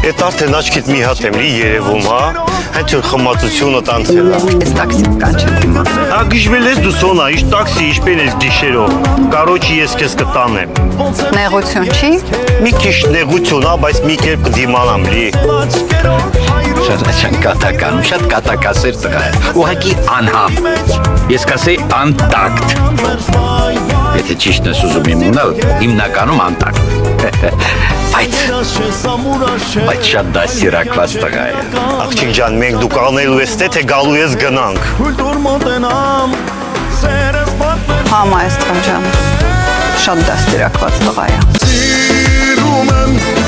Այդ արդեն աչքիդ մի հատ եմ լի երևում, հա։ Հենց որ խմացությունը տանցել է։ Ես տաքսի կանչեմ դիմա։ Հա գիշվել ես դու սոնա, իշ տաքսի, իշպեն ես գիշերով։ Կարոջի ես քեզ կտանեմ։ Նեղություն չի։ Մի քիչ նեղություն, հա, բայց մի կերպ կդիմանամ լի։ Շատ կատական, շատ կատակասեր տղա է։ Ուղղակի անհամ։ Ես կասեի անտակտ։ Եթե ճիշտն ես ուզում իմնել, հիմնականում անտակտ։ Բայց շատ դաստիարակված տղա է։ Աղջիկ ջան, մենք դու կանելու ես թե գալու ես գնանք։ Հա, մայստրո ջան։ Շատ դաստիարակված տղա է։ Սիրում եմ